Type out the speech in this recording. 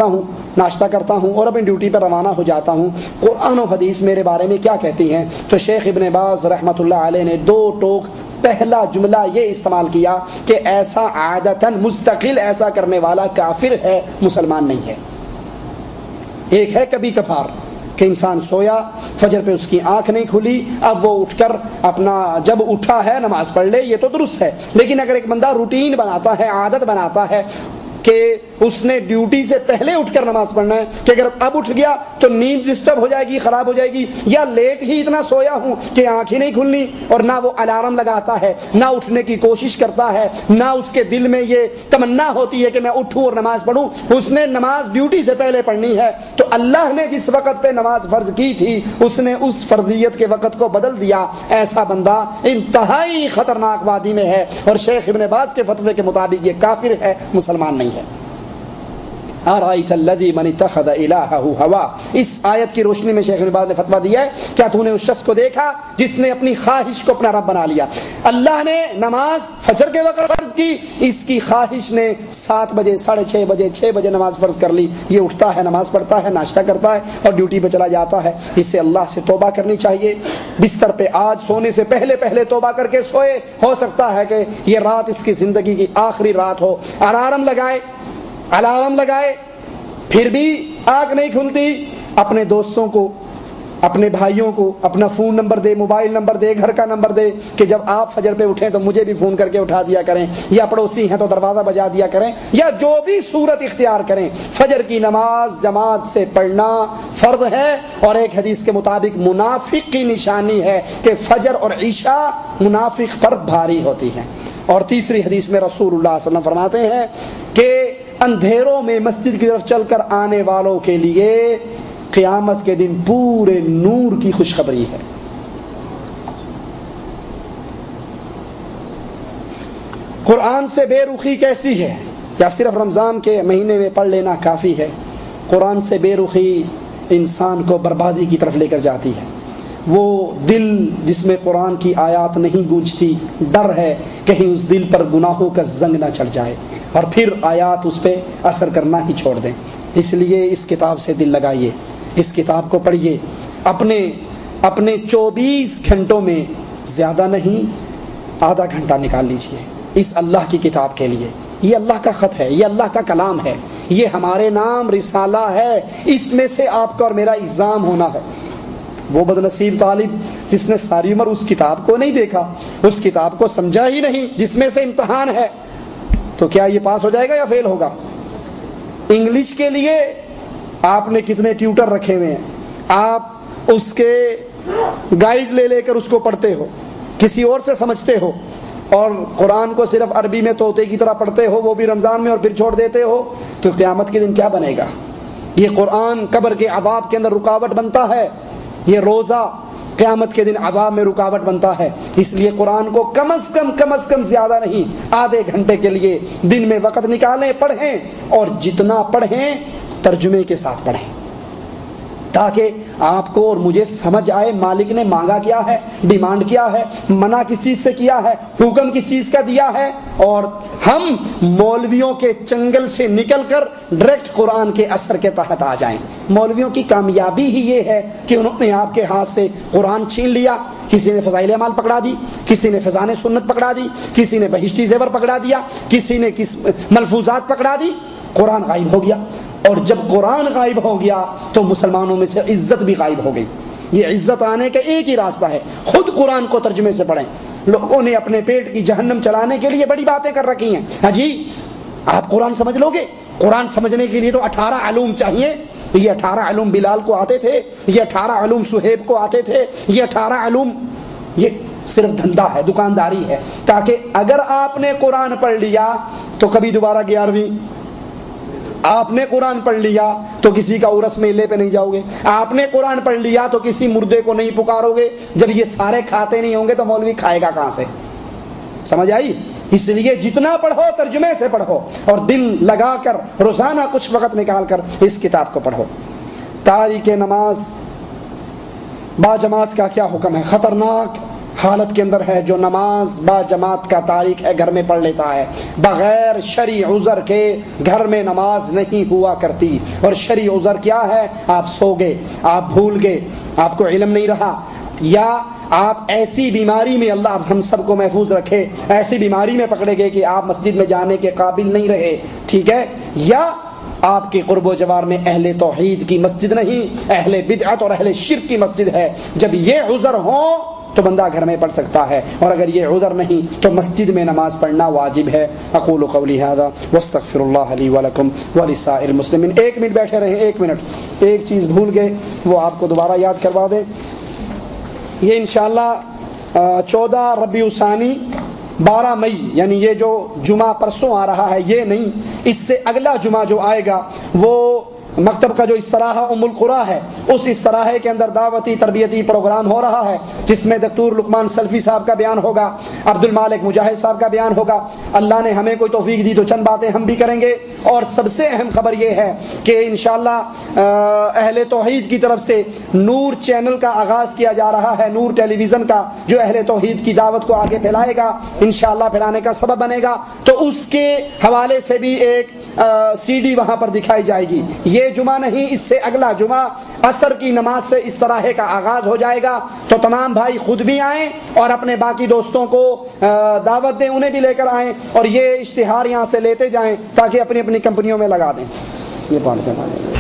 ہوں، ناشتہ کرتا ہوں اور اپنی ڈیوٹی پر روانہ ہو جاتا ہوں، قرآن و حدیث میرے بارے میں کیا کہتی ہیں؟ تو شیخ ابن باز رحمۃ اللہ علیہ نے دو ٹوک پہلا جملہ یہ استعمال کیا کہ ایسا عادتاً مستقل ایسا کرنے والا کافر ہے، مسلمان نہیں ہے۔ ایک ہے کبھی کبھار کہ انسان سویا، فجر پہ اس کی آنکھ نہیں کھلی، اب وہ اٹھ کر اپنا جب اٹھا ہے نماز پڑھ لے، یہ تو درست ہے۔ لیکن اگر ایک بندہ روٹین بناتا ہے، عادت بناتا ہے کہ اس نے ڈیوٹی سے پہلے اٹھ کر نماز پڑھنا ہے، کہ اگر اب اٹھ گیا تو نیند ڈسٹرب ہو جائے گی، خراب ہو جائے گی، یا لیٹ ہی اتنا سویا ہوں کہ آنکھ ہی نہیں کھلنی، اور نہ وہ الارم لگاتا ہے، نہ اٹھنے کی کوشش کرتا ہے، نہ اس کے دل میں یہ تمنا ہوتی ہے کہ میں اٹھوں اور نماز پڑھوں، اس نے نماز ڈیوٹی سے پہلے پڑھنی ہے، تو اللہ نے جس وقت پہ نماز فرض کی تھی اس نے اس فرضیت کے وقت کو بدل دیا، ایسا بندہ انتہائی خطرناک وادی میں ہے، اور شیخ ابن باز کے فتوے کے مطابق یہ کافر ہے، مسلمان نہیں ہے۔ ارأیت الذی من اتخذ الہہ ہوا، اس آیت کی روشنی میں شیخ ابن باز نے فتویٰ دیا ہے، کیا تو نے اس شخص کو دیکھا جس نے اپنی خواہش کو اپنا رب بنا لیا؟ اللہ نے نماز فجر کے وقت فرض کی، اس کی خواہش نے 7 بجے، 6:30 بجے، 6 بجے نماز فرض کر لی، یہ اٹھتا ہے، نماز پڑھتا ہے، ناشتہ کرتا ہے اور ڈیوٹی پہ چلا جاتا ہے۔ اس سے اللہ سے توبہ کرنی چاہیے، بستر پہ آج سونے سے پہلے توبہ کر کے سوئے، ہو سکتا ہے کہ یہ رات اس کی زندگی کی آخری رات ہو۔ الارم لگائے پھر بھی آنکھ نہیں کھلتی، اپنے دوستوں کو، اپنے بھائیوں کو اپنا فون نمبر دے، موبائل نمبر دے، گھر کا نمبر دے کہ جب آپ فجر پہ اٹھیں تو مجھے بھی فون کر کے اٹھا دیا کریں، یا پڑوسی ہیں تو دروازہ بجا دیا کریں، یا جو بھی صورت اختیار کریں۔ فجر کی نماز جماعت سے پڑھنا فرض ہے، اور ایک حدیث کے مطابق منافق کی نشانی ہے کہ فجر اور عشاء منافق پر بھاری ہوتی ہیں۔ اور تیسری حدیث میں رسول اللہ صلی اللہ علیہ وسلم فرماتے ہیں کہ اندھیروں میں مسجد کی طرف چل کر آنے والوں کے لیے قیامت کے دن پورے نور کی خوشخبری ہے۔ قرآن سے بے رخی کیسی ہے؟ کیا صرف رمضان کے مہینے میں پڑھ لینا کافی ہے؟ قرآن سے بے رخی انسان کو بربادی کی طرف لے کر جاتی ہے۔ وہ دل جس میں قرآن کی آیات نہیں گونجتی، ڈر ہے کہیں اس دل پر گناہوں کا زنگ نہ چڑھ جائے اور پھر آیات اس پہ اثر کرنا ہی چھوڑ دیں۔ اس لیے اس کتاب سے دل لگائیے، اس کتاب کو پڑھیے، اپنے 24 گھنٹوں میں زیادہ نہیں آدھا گھنٹہ نکال لیجیے اس اللہ کی کتاب کے لیے۔ یہ اللہ کا خط ہے، یہ اللہ کا کلام ہے، یہ ہمارے نام رسالہ ہے، اس میں سے آپ کا اور میرا ایگزام ہونا ہے۔ وہ بدنصیب طالب جس نے ساری عمر اس کتاب کو نہیں دیکھا، اس کتاب کو سمجھا ہی نہیں جس میں سے امتحان ہے، تو کیا یہ پاس ہو جائے گا یا فیل ہوگا؟ انگلش کے لیے آپ نے کتنے ٹیوٹر رکھے ہوئے ہیں، آپ اس کے گائیڈ لے کر اس کو پڑھتے ہو، کسی اور سے سمجھتے ہو، اور قرآن کو صرف عربی میں طوطے کی طرح پڑھتے ہو، وہ بھی رمضان میں، اور پھر چھوڑ دیتے ہو، تو قیامت کے دن کیا بنے گا؟ یہ قرآن قبر کے عذاب کے اندر رکاوٹ بنتا ہے، یہ روزہ قیامت کے دن عذاب میں رکاوٹ بنتا ہے۔ اس لیے قرآن کو کم از کم زیادہ نہیں آدھے گھنٹے کے لیے دن میں وقت نکالیں، پڑھیں، اور جتنا پڑھیں ترجمے کے ساتھ پڑھیں تاکہ آپ کو اور مجھے سمجھ آئے مالک نے مانگا کیا ہے، ڈیمانڈ کیا ہے، منع کس چیز سے کیا ہے، حکم کس چیز کا دیا ہے، اور ہم مولویوں کے چنگل سے نکل کر ڈائریکٹ قرآن کے اثر کے تحت آ جائیں۔ مولویوں کی کامیابی ہی یہ ہے کہ انہوں نے آپ کے ہاتھ سے قرآن چھین لیا، کسی نے فضائل اعمال پکڑا دی، کسی نے فضائل سنت پکڑا دی، کسی نے بہشتی زیور پکڑا دیا، کسی نے ملفوظات پکڑا دی، قرآن غائب ہو گیا۔ اور جب قرآن غائب ہو گیا تو مسلمانوں میں سے عزت بھی غائب ہو گئی۔ یہ عزت آنے کا ایک ہی راستہ ہے، خود قرآن کو ترجمے سے پڑھیں۔ لوگوں نے اپنے پیٹ کی جہنم چلانے کے لیے بڑی باتیں کر رکھی ہیں۔ ہاں جی، آپ قرآن سمجھ لو گے؟ قرآن سمجھنے کے لیے تو 18 علوم چاہیے۔ یہ 18 علوم بلال کو آتے تھے، یہ 18 علوم صہیب کو آتے تھے، یہ 18 علوم یہ صرف دھندا ہے، دکانداری ہے، تاکہ اگر آپ نے قرآن پڑھ لیا تو کبھی دوبارہ 11ویں، آپ نے قرآن پڑھ لیا تو کسی کا عرس میلے پہ نہیں جاؤ گے، آپ نے قرآن پڑھ لیا تو کسی مردے کو نہیں پکارو گے۔ جب یہ سارے کھاتے نہیں ہوں گے تو مولوی کھائے گا کہاں سے؟ سمجھ آئی؟ اس لیے جتنا پڑھو ترجمے سے پڑھو، اور دل لگا کر روزانہ کچھ وقت نکال کر اس کتاب کو پڑھو۔ تاریک نماز با جماعت کا کیا حکم ہے؟ خطرناک حالت کے اندر ہے جو نماز با جماعت کا تاریخ ہے گھر میں پڑھ لیتا ہے، بغیر شرعی عذر کے گھر میں نماز نہیں ہوا کرتی۔ اور شرعی عذر کیا ہے؟ آپ سو گئے، آپ بھول گئے، آپ کو علم نہیں رہا، یا آپ ایسی بیماری میں، اللہ ہم سب کو محفوظ رکھے، ایسی بیماری میں پکڑے گئے کہ آپ مسجد میں جانے کے قابل نہیں رہے، ٹھیک ہے، یا آپ کے قرب و جوار میں اہل توحید کی مسجد نہیں، اہل بدعت اور اہل شرک کی مسجد ہے۔ جب یہ عذر ہو تو بندہ گھر میں پڑھ سکتا ہے، اور اگر یہ عذر نہیں تو مسجد میں نماز پڑھنا واجب ہے۔ اقول قولی ھذا واستغفر اللہ لی ولکم ولسائر المسلمین۔ 1 منٹ بیٹھے رہیں، 1 منٹ، ایک چیز بھول گئے وہ آپ کو دوبارہ یاد کروا دیں۔ یہ انشاءاللہ 14 ربیع الثانی 12 مئی، یعنی یہ جو جمعہ پرسوں آ رہا ہے یہ نہیں، اس سے اگلا جمعہ جو آئے گا وہ مکتب کا جو استراحہ ام القریٰ ہے، اس استراحے کے اندر دعوتی تربیتی پروگرام ہو رہا ہے، جس میں دکتور لقمان سلفی صاحب کا بیان ہوگا، عبد المالک مجاہد صاحب کا بیان ہوگا۔ اللہ نے ہمیں کوئی توفیق دی تو چند باتیں ہم بھی کریں گے، اور سب سے اہم خبر یہ ہے کہ انشاءاللہ اہل توحید کی طرف سے نور چینل کا آغاز کیا جا رہا ہے، نور ٹیلی ویژن کا، جو اہل توحید کی دعوت کو آگے پھیلائے گا، انشاءاللہ پھیلانے کا سبب بنے گا۔ تو اس کے حوالے سے بھی ایک سی ڈی وہاں پر دکھائی جائے گی۔ یہ جمعہ نہیں، اس سے اگلا جمعہ عصر کی نماز سے اس طرح کا آغاز ہو جائے گا۔ تو تمام بھائی خود بھی آئیں اور اپنے باقی دوستوں کو دعوت دیں، انہیں بھی لے کر آئیں، اور یہ اشتہار یہاں سے لیتے جائیں تاکہ اپنی اپنی کمپنیوں میں لگا دیں۔ یہ پڑھتے ہیں۔